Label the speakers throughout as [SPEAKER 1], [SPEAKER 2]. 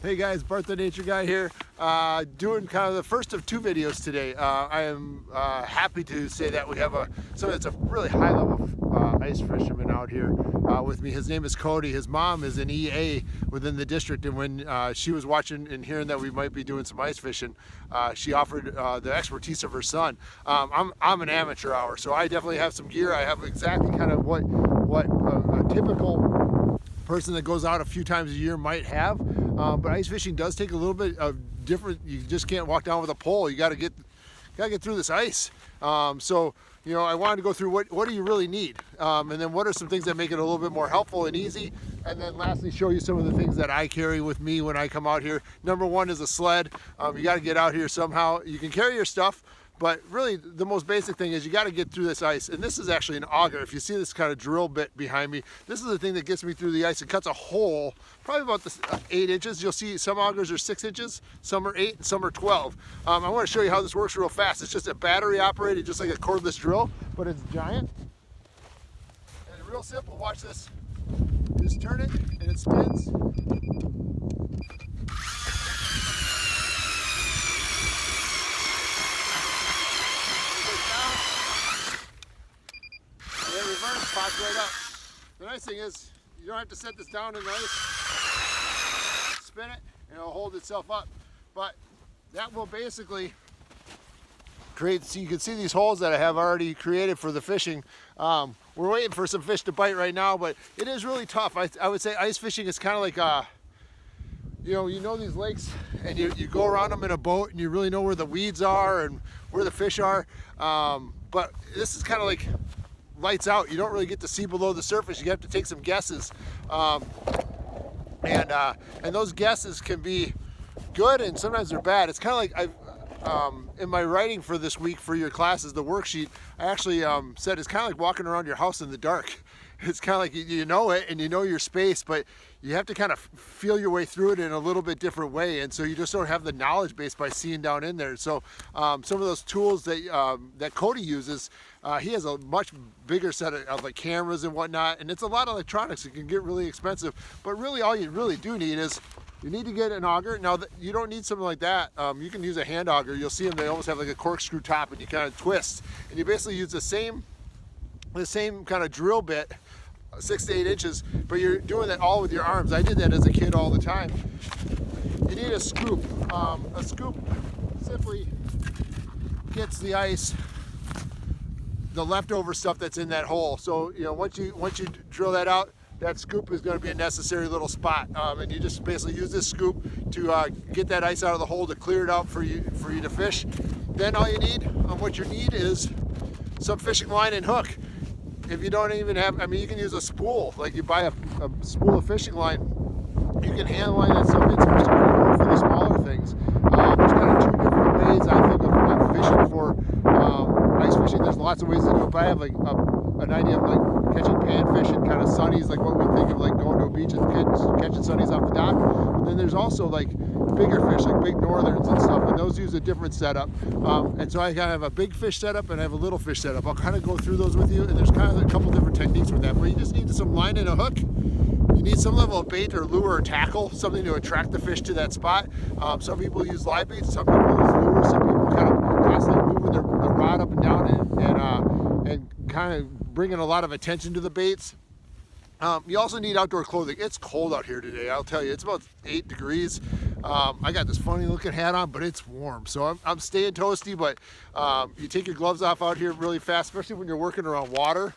[SPEAKER 1] Hey guys, Bart the Nature Guy here, doing kind of the first of two videos today. I am happy to say that we have someone that's a really high level ice fisherman out here with me. His name is Cody. His mom is an EA within the district, and when she was watching and hearing that we might be doing some ice fishing, she offered the expertise of her son. I'm an amateur hour, so I definitely have some gear. I have exactly kind of what a typical person that goes out a few times a year might have, but ice fishing does take a little bit of different. You just can't walk down with a pole. You got to get through this ice. So I wanted to go through what do you really need, and then what are some things that make it a little bit more helpful and easy, and then lastly show you some of the things that I carry with me when I come out here. Number one is a sled. You got to get out here somehow. You can carry your stuff, but really the most basic thing is you got to get through this ice. And this is actually an auger. If you see this kind of drill bit behind me, this is the thing that gets me through the ice. It cuts a hole probably about 8 inches. You'll see some augers are 6 inches, some are 8, and some are 12. I want to show you how this works real fast. It's just a battery operated, just like a cordless drill, but it's giant. And it's real simple. Watch this. Just turn it and it spins. Reverse, pops right up. The nice thing is you don't have to set this down in the ice, spin it, and it'll hold itself up. But that will basically create, so you can see these holes that I have already created for the fishing. We're waiting for some fish to bite right now, but it is really tough. I would say ice fishing is kind of like you know these lakes, and you go around them in a boat and you really know where the weeds are and where the fish are. But this is kind of like lights out. You don't really get to see below the surface. You have to take some guesses, and those guesses can be good and sometimes they're bad. It's kind of like in my writing for this week for your classes, the worksheet, I actually said it's kind of like walking around your house in the dark. It's kind of like you know it and you know your space, but you have to kind of feel your way through it in a little bit different way, and so you just don't have the knowledge base by seeing down in there. So some of those tools that Cody uses, he has a much bigger set of like cameras and whatnot, and it's a lot of electronics. It can get really expensive, but really all you really do need is you need to get an auger. Now you don't need something like that. You can use a hand auger. You'll see them, they almost have like a corkscrew top, and you kind of twist, and you basically use the same kind of drill bit, 6 to 8 inches, but you're doing that all with your arms. I did that as a kid all the time. You need a scoop. A scoop simply gets the ice, the leftover stuff that's in that hole. So once you drill that out, that scoop is going to be a necessary little spot, and you just basically use this scoop to get that ice out of the hole, to clear it out for you to fish. Then all you need, what you need is some fishing line and hook. If you don't even have, you can use a spool. Like you buy a spool of fishing line, you can hand line that stuff in, especially for the smaller things. There's kind of two different ways, I think, of fishing for ice fishing. There's lots of ways to do it, but I have like an idea of like catching panfish and kind of sunnies, like what we think of like going to a beach and catching sunnies off the dock. But then there's also like bigger fish, like big northerns and stuff, and those use a different setup. And so I kind of have a big fish setup and I have a little fish setup. I'll kind of go through those with you, and there's kind of a couple different techniques with that, but you just need some line and a hook. You need some level of bait or lure or tackle, something to attract the fish to that spot. Some people use live baits, some people use lures, some people kind of constantly moving the rod up and down and kind of bringing a lot of attention to the baits. You also need outdoor clothing. It's cold out here today, I'll tell you. It's about 8 degrees. I got this funny looking hat on, but it's warm. So I'm staying toasty, but you take your gloves off out here really fast, especially when you're working around water,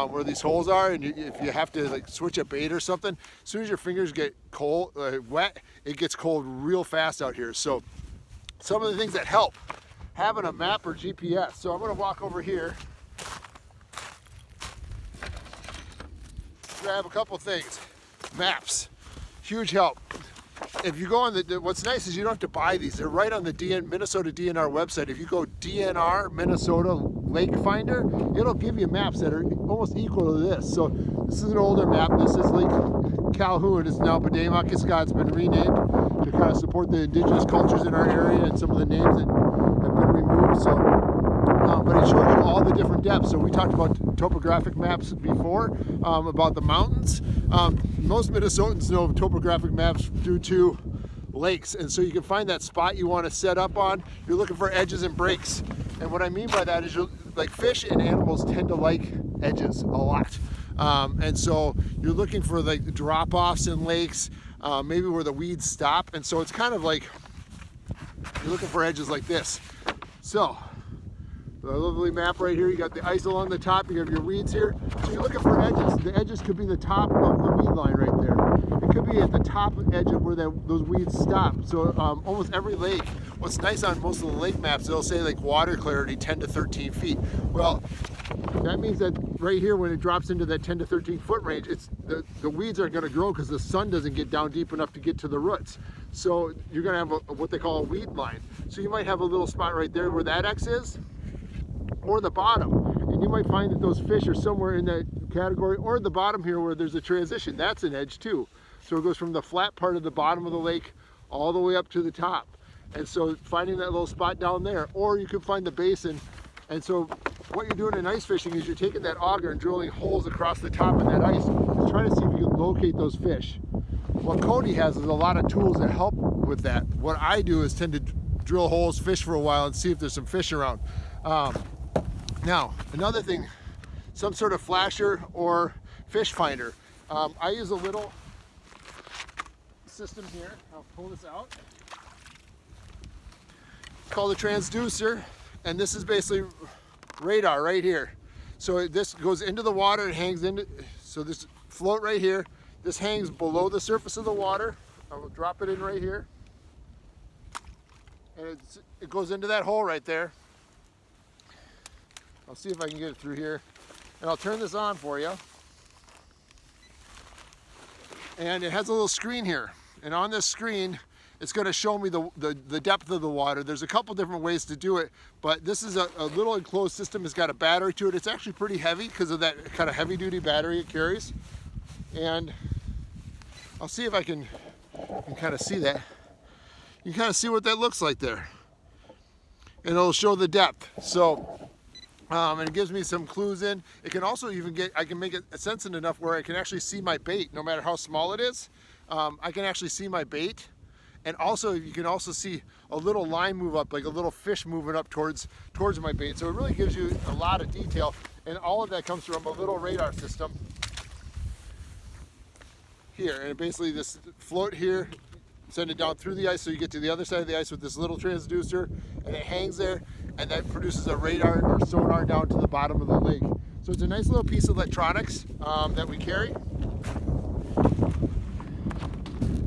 [SPEAKER 1] where these holes are, and if you have to like switch a bait or something, as soon as your fingers get cold, wet, it gets cold real fast out here. So some of the things that help, having a map or GPS. So I'm gonna walk over here, grab a couple things. Maps, huge help. If you go on what's nice is you don't have to buy these. They're right on the Minnesota DNR website. If you go DNR Minnesota Lake Finder, it'll give you maps that are almost equal to this. So this is an older map. This is Lake Calhoun. It's now Pademakiska. It's been renamed to kind of support the indigenous cultures in our area and some of the names that have been removed. So but it shows you all the different depths. So we talked about topographic maps before, about the mountains. Most Minnesotans know topographic maps due to lakes. And so you can find that spot you want to set up on. You're looking for edges and breaks. And what I mean by that is, like, fish and animals tend to like edges a lot. And so you're looking for like drop-offs in lakes, maybe where the weeds stop. And so it's kind of like you're looking for edges like this. So the lovely map right here, you got the ice along the top, you have your weeds here. So you're looking for edges. The edges could be the top of the weed line right there. It could be at the top edge of where those weeds stop. So almost every lake, what's nice on most of the lake maps, they'll say like water clarity 10 to 13 feet. Well, that means that right here, when it drops into that 10 to 13 foot range, it's the weeds aren't going to grow because the sun doesn't get down deep enough to get to the roots. So you're going to have what they call a weed line. So you might have a little spot right there where that X is, or the bottom, and you might find that those fish are somewhere in that category, or the bottom here where there's a transition. That's an edge too. So it goes from the flat part of the bottom of the lake all the way up to the top. And so finding that little spot down there, or you could find the basin. And so what you're doing in ice fishing is you're taking that auger and drilling holes across the top of that ice to try to see if you can locate those fish. What Cody has is a lot of tools that help with that. What I do is tend to drill holes, fish for a while, and see if there's some fish around. Now, another thing, some sort of flasher or fish finder. I use a little system here. I'll pull this out. It's called a transducer, and this is basically radar right here. So this goes into the water and hangs into, so this float right here, this hangs below the surface of the water. I will drop it in right here. And it goes into that hole right there. I'll see if I can get it through here. And I'll turn this on for you. And it has a little screen here. And on this screen, it's going to show me the depth of the water. There's a couple different ways to do it, but this is a little enclosed system. It's got a battery to it. It's actually pretty heavy because of that kind of heavy duty battery it carries. And I'll see if I can kind of see that. You can kind of see what that looks like there. And it'll show the depth. So, and it gives me some clues in. It can also even I can make it sensitive enough where I can actually see my bait, no matter how small it is. I can actually see my bait. And also, you can also see a little line move up, like a little fish moving up towards my bait. So it really gives you a lot of detail. And all of that comes from a little radar system here. And basically this float here, send it down through the ice so you get to the other side of the ice with this little transducer, and it hangs there, and that produces a radar or sonar down to the bottom of the lake. So it's a nice little piece of electronics that we carry.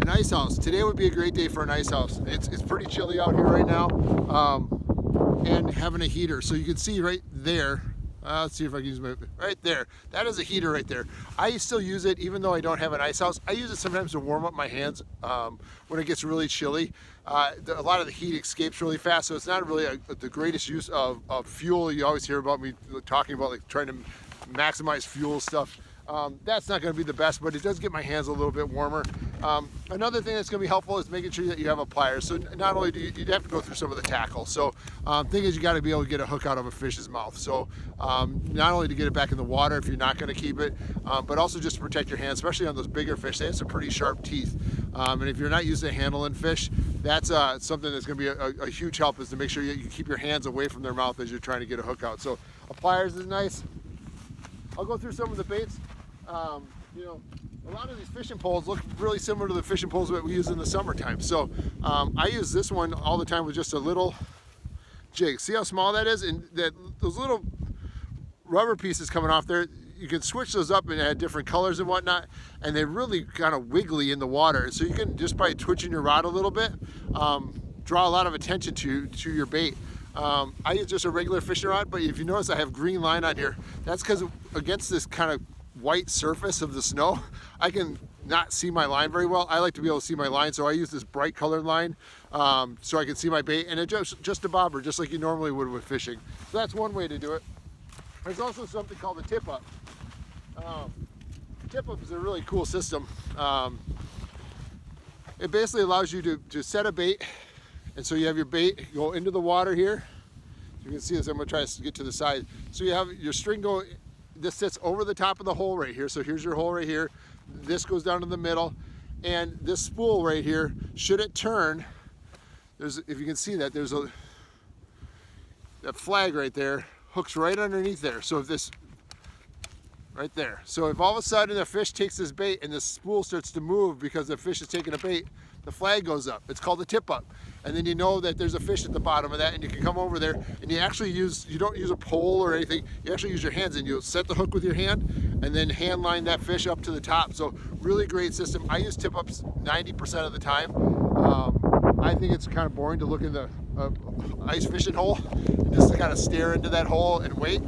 [SPEAKER 1] An ice house. Today would be a great day for an ice house. It's pretty chilly out here right now, and having a heater. So you can see right there. Let's see if I can use my, right there. That is a heater right there. I still use it even though I don't have an ice house. I use it sometimes to warm up my hands when it gets really chilly. A lot of the heat escapes really fast, so it's not really the greatest use of fuel. You always hear about me talking about like trying to maximize fuel stuff. That's not going to be the best, but it does get my hands a little bit warmer. Another thing that's going to be helpful is making sure that you have a pliers. So not only do you have to go through some of the tackle. So thing is, you got to be able to get a hook out of a fish's mouth. So not only to get it back in the water if you're not going to keep it, but also just to protect your hands, especially on those bigger fish. They have some pretty sharp teeth. And if you're not used to handling fish, that's something that's going to be a huge help, is to make sure you keep your hands away from their mouth as you're trying to get a hook out. So a pliers is nice. I'll go through some of the baits. You know, a lot of these fishing poles look really similar to the fishing poles that we use in the summertime. So I use this one all the time with just a little jig. See how small that is? And those little rubber pieces coming off there, you can switch those up and add different colors and whatnot, and they're really kind of wiggly in the water. So you can, just by twitching your rod a little bit, draw a lot of attention to your bait. I use just a regular fishing rod, but if you notice I have green line on here, that's because against this kind of white surface of the snow, I can not see my line very well. I like to be able to see my line, so I use this bright colored line so I can see my bait, and it's just a bobber, just like you normally would with fishing. So that's one way to do it. There's also something called a tip up. Tip up is a really cool system. It basically allows you to set a bait, and so you have your bait go into the water here. You can see this. I'm going to try to get to the side. So you have your string go. This sits over the top of the hole right here. So here's your hole right here. This goes down to the middle, And this spool right here, should it turn, if you can see that, there's that flag right there, hooks right underneath there. So if this, right there. So if all of a sudden the fish takes this bait and the spool starts to move because the fish is taking a bait, the flag goes up. It's called a tip up. And then you know that there's a fish at the bottom of that, and you can come over there and you actually you don't use a pole or anything, you actually use your hands, and you'll set the hook with your hand and then hand line that fish up to the top. So really great system. I use tip ups 90% of the time. I think it's kind of boring to look in the ice fishing hole and just to kind of stare into that hole and wait.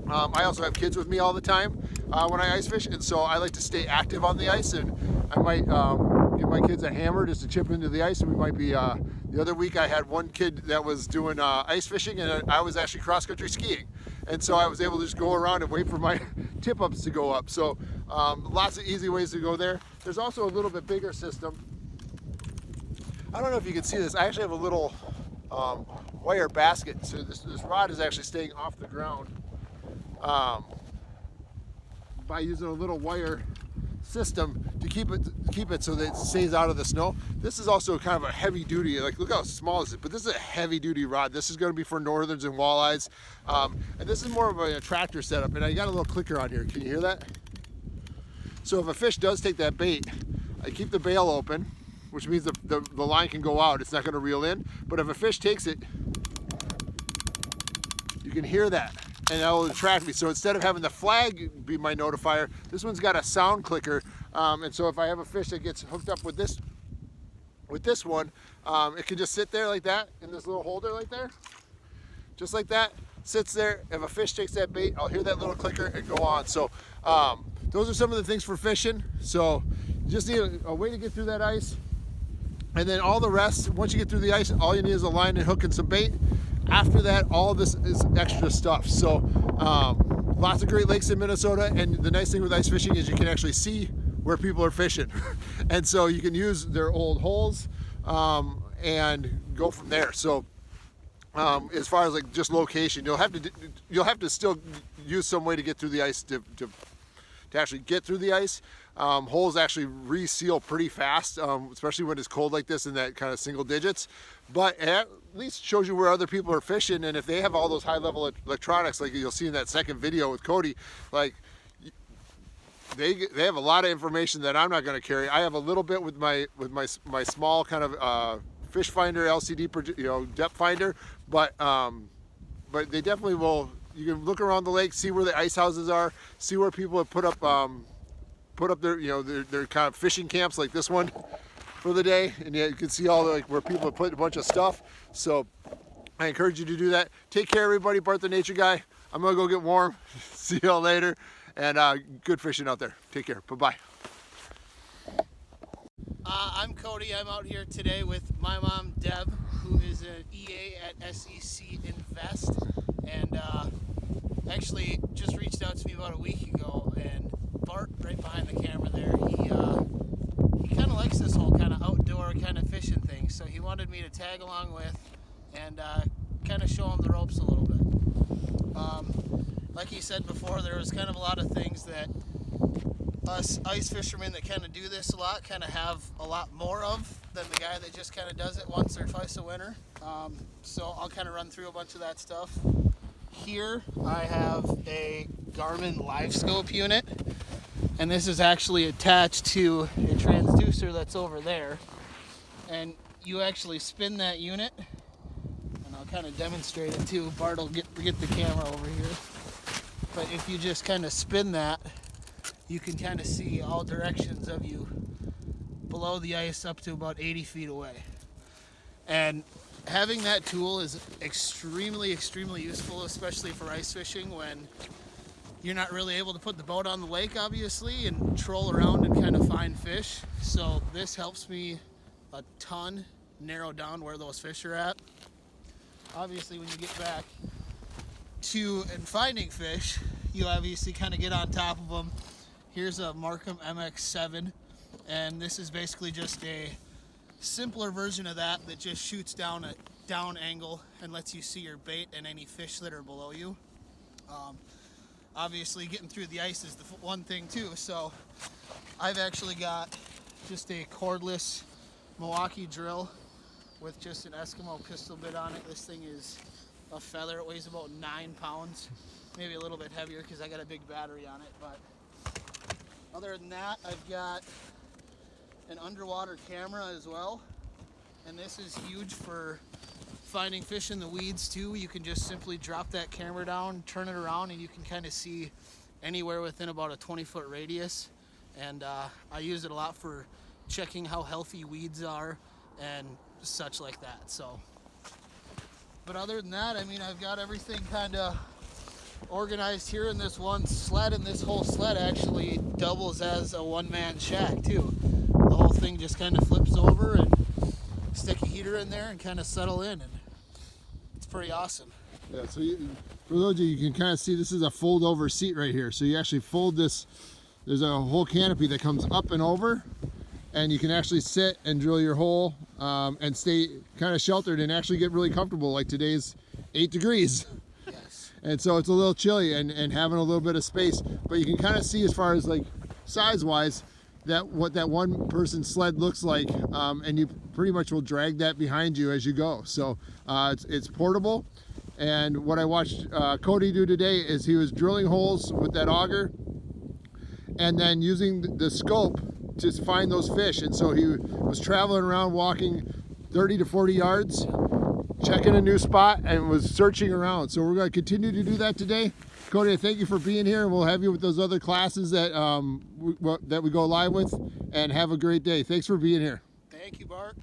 [SPEAKER 1] I also have kids with me all the time when I ice fish, and so I like to stay active on the ice, and I might give my kids a hammer just to chip into the ice, and we might be, the other week I had one kid that was doing ice fishing, and I was actually cross-country skiing, and so I was able to just go around and wait for my tip-ups to go up. So lots of easy ways to go there. There's also a little bit bigger system. I don't know if you can see this. I actually have a little wire basket, so this rod is actually staying off the ground by using a little wire system to keep it so that it stays out of the snow. This is also kind of a heavy duty, like look how small this is, but this is a heavy duty rod. This is going to be for northerns and walleyes, and this is more of a tractor setup, and I got a little clicker on here. Can you hear that? So if a fish does take that bait, I keep the bail open, which means the line can go out. It's not going to reel in, but if a fish takes it, you can hear that, and that will attract me. So instead of having the flag be my notifier, this one's got a sound clicker, and so if I have a fish that gets hooked up with this one, it can just sit there like that in this little holder like there, just like that, sits there. If a fish takes that bait, I'll hear that little clicker and go on. So those are some of the things for fishing. So you just need a way to get through that ice, and then all the rest, once you get through the ice, all you need is a line and hook and some bait. After that, all of this is extra stuff. So lots of great lakes in Minnesota, and the nice thing with ice fishing is you can actually see where people are fishing. And so you can use their old holes and go from there. So as far as like just location, you'll have to still use some way to get through the ice to actually get through the ice. Holes actually reseal pretty fast, especially when it's cold like this in that kind of single digits, but at least shows you where other people are fishing. And if they have all those high level electronics, like you'll see in that second video with Cody, like they have a lot of information that I'm not going to carry. I have a little bit with my small kind of fish finder LCD depth finder, but they definitely will. You can look around the lake, see where the ice houses are, see where people have put up their their kind of fishing camps like this one for the day, and you can see all where people have put a bunch of stuff. So I encourage you to do that. Take care, everybody. Bart the Nature Guy. I'm gonna go get warm. See y'all later, and good fishing out there. Take care. Bye-bye.
[SPEAKER 2] I'm Cody. I'm out here today with my mom, Deb, who is an EA at SEC Invest, and actually just reached out to me about a week ago. And Bart, right behind the camera there, he kind of likes this whole kind of outdoor kind of fishing thing, so he wanted me to tag along with and kind of show him the ropes a little bit. Like he said before, there was kind of a lot of things that us ice fishermen that kind of do this a lot kind of have a lot more of than the guy that just kind of does it once or twice a winter. So I'll kind of run through a bunch of that stuff. Here I have a Garmin LiveScope unit, and this is actually attached to a transducer that's over there, and you actually spin that unit, and I'll kind of demonstrate it too. Bart will get the camera over here, but if you just kind of spin that, you can kind of see all directions of you below the ice up to about 80 feet away. And having that tool is extremely useful, especially for ice fishing when you're not really able to put the boat on the lake, obviously, and troll around and kind of find fish. So this helps me a ton narrow down where those fish are at. Obviously, when you get back to and finding fish, you obviously kind of get on top of them. Here's a Markham MX7, and this is basically just a simpler version of that just shoots down a down angle and lets you see your bait and any fish that are below you. Obviously getting through the ice is the one thing too, so I've actually got just a cordless Milwaukee drill with just an Eskimo pistol bit on it. This thing is a feather. It weighs about 9 pounds, maybe a little bit heavier because I got a big battery on it. But other than that, I've got an underwater camera as well, and this is huge for finding fish in the weeds too. You can just simply drop that camera down, turn it around, and you can kind of see anywhere within about a 20-foot radius. And I use it a lot for checking how healthy weeds are and such like that. So, but other than that, I mean, I've got everything kind of organized here in this one sled, and this whole sled actually doubles as a one-man shack too. The whole thing just kind of flips over, and stick a heater in there and kind of settle in, and it's pretty awesome.
[SPEAKER 1] Yeah, so for those of you, you can kind of see this is a fold over seat right here. So you actually fold this, there's a whole canopy that comes up and over, and you can actually sit and drill your hole and stay kind of sheltered and actually get really comfortable. Like today's 8 degrees.
[SPEAKER 2] Yes.
[SPEAKER 1] And so it's a little chilly, and having a little bit of space, but you can kind of see as far as like size wise that what that one person sled looks like, and you pretty much will drag that behind you as you go. So it's portable. And what I watched Cody do today is he was drilling holes with that auger and then using the scope to find those fish. And so he was traveling around, walking 30 to 40 yards, checking a new spot, and was searching around. So we're going to continue to do that today. Cody, thank you for being here, and we'll have you with those other classes that we go live with, and have a great day. Thanks for being here.
[SPEAKER 2] Thank you, Bart.